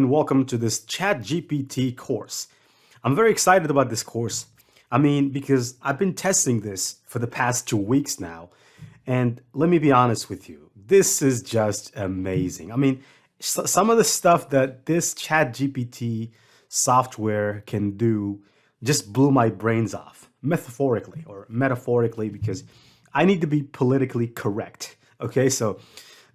And welcome to this ChatGPT course. I'm very excited about this course. Because I've been testing this for the past 2 weeks now. And let me be honest with you, this is just amazing. Some of the stuff that this ChatGPT software can do just blew my brains off, metaphorically, because I need to be politically correct. Okay, so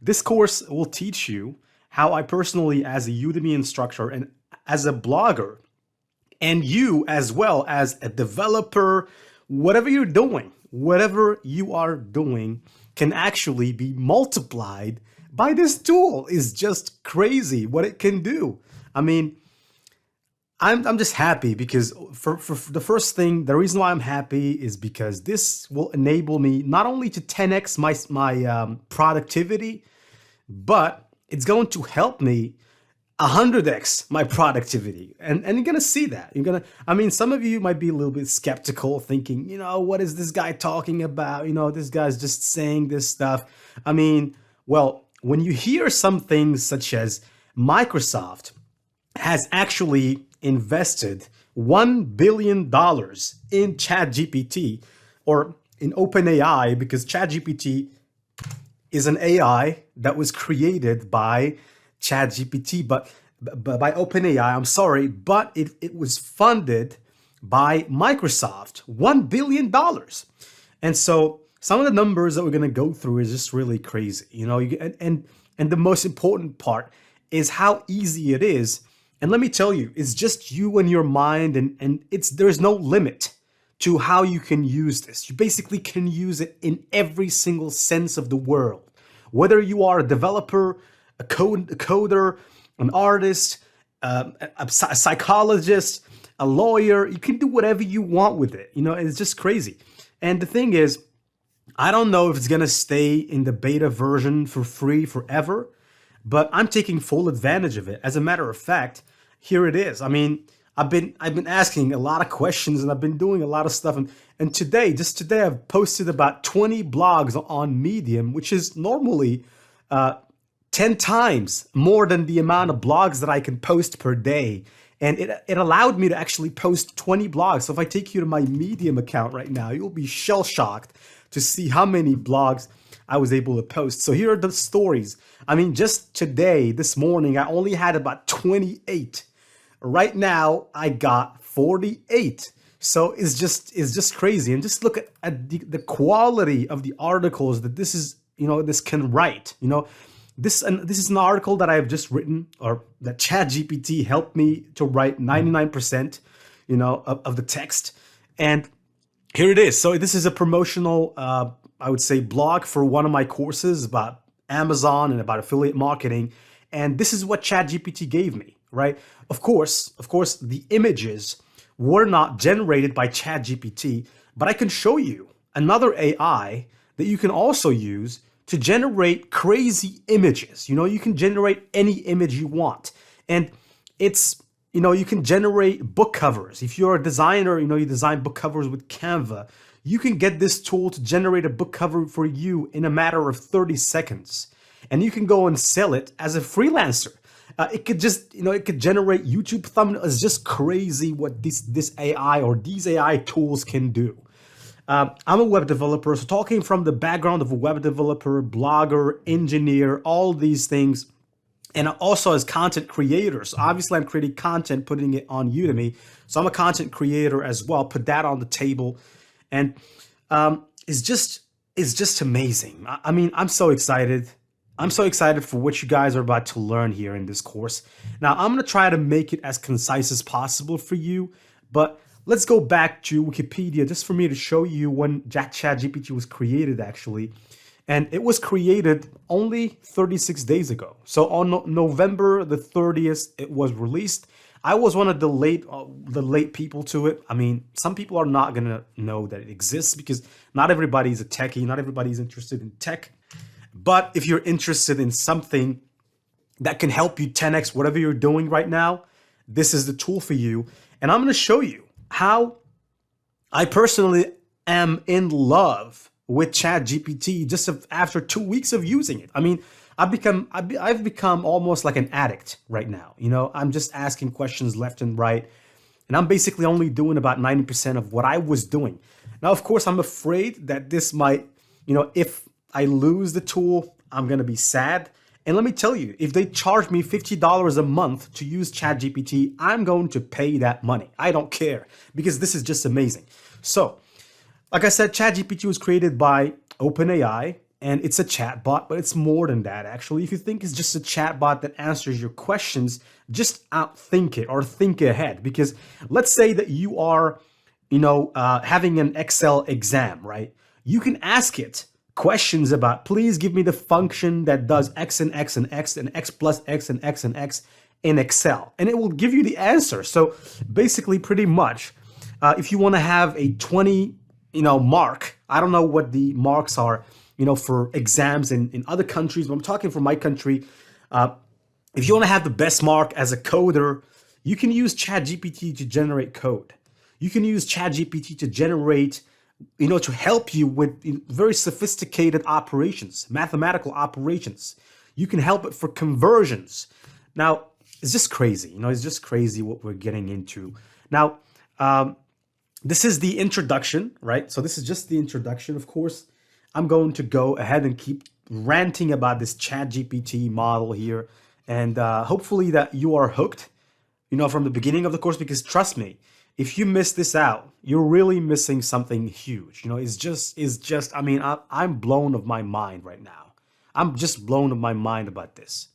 this course will teach you how I personally, as a Udemy instructor and as a blogger, and you as well as a developer, whatever you are doing can actually be multiplied by this tool. Is just crazy what it can do. I mean, I'm just happy because for the first thing, the reason why I'm happy is because this will enable me not only to 10x my productivity, but it's going to help me 100x my productivity. And you're gonna see that. Some of you might be a little bit skeptical, thinking, what is this guy talking about? This guy's just saying this stuff. Well, when you hear some things such as Microsoft has actually invested $1 billion in ChatGPT or in OpenAI, because ChatGPT is an AI that was created by ChatGPT, but by OpenAI, I'm sorry, but it was funded by Microsoft, $1 billion. And so some of the numbers that we're going to go through is just really crazy, and the most important part is how easy it is. And let me tell you, it's just you and your mind, and there's no limit to how you can use this. You basically can use it in every single sense of the word. Whether you are a developer, a coder, an artist, a psychologist, a lawyer, you can do whatever you want with it. It's just crazy. And the thing is, I don't know if it's gonna stay in the beta version for free forever, but I'm taking full advantage of it. As a matter of fact, here it is. I've been asking a lot of questions, and I've been doing a lot of stuff. And just today, I've posted about 20 blogs on Medium, which is normally 10 times more than the amount of blogs that I can post per day. And it allowed me to actually post 20 blogs. So if I take you to my Medium account right now, you'll be shell shocked to see how many blogs I was able to post. So here are the stories. Just today, this morning, I only had about 28. Right now, I got 48. So it's just crazy. And just look at the quality of the articles that this can write. This is an article that I've just written, or that ChatGPT helped me to write 99%, of the text. And here it is. So this is a promotional, I would say, blog for one of my courses about Amazon and about affiliate marketing. And this is what ChatGPT gave me, right? Of course, the images were not generated by ChatGPT, but I can show you another AI that you can also use to generate crazy images. You can generate any image you want. And you can generate book covers. If you're a designer, you design book covers with Canva, you can get this tool to generate a book cover for you in a matter of 30 seconds. And you can go and sell it as a freelancer. It could generate YouTube thumbnails. It's just crazy what this AI or these AI tools can do. I'm a web developer, so talking from the background of a web developer, blogger, engineer, all these things, and also as content creators. So obviously, I'm creating content, putting it on Udemy. So I'm a content creator as well. Put that on the table, and it's just amazing. I'm so excited. I'm so excited for what you guys are about to learn here in this course. Now, I'm going to try to make it as concise as possible for you, but let's go back to Wikipedia just for me to show you when ChatGPT was created, actually. And it was created only 36 days ago. So on November the 30th, it was released. I was one of the late people to it. Some people are not going to know that it exists because not everybody's a techie, not everybody's interested in tech. But if you're interested in something that can help you 10x whatever you're doing right now, this is the tool for you. And I'm going to show you how I personally am in love with ChatGPT just after 2 weeks of using it. I've become almost like an addict right now. You know, I'm just asking questions left and right, and I'm basically only doing about 90% of what I was doing. Now, of course, I'm afraid that this might, if I lose the tool, I'm gonna be sad. And let me tell you, if they charge me $50 a month to use ChatGPT, I'm going to pay that money. I don't care because this is just amazing. So, like I said, ChatGPT was created by OpenAI and it's a chatbot, but it's more than that actually. If you think it's just a chatbot that answers your questions, just outthink it or think ahead. Because let's say that you are, having an Excel exam, right? You can ask it questions about, please give me the function that does X and X and X and X plus X and X and X in Excel, and it will give you the answer. So basically, pretty much, if you want to have a 20 mark. I don't know what the marks are, for exams in other countries, but I'm talking for my country. If you want to have the best mark as a coder, you can use ChatGPT to generate code. You can use ChatGPT to generate, to help you with very sophisticated operations, mathematical operations. You can help it for conversions. Now, it's just crazy. It's just crazy what we're getting into. Now, this is the introduction, right? So this is just the introduction. Of course, I'm going to go ahead and keep ranting about this ChatGPT model here. And hopefully that you are hooked, from the beginning of the course, because trust me, if you miss this out, you're really missing something huge. I mean, I'm blown of my mind right now. I'm just blown of my mind about this.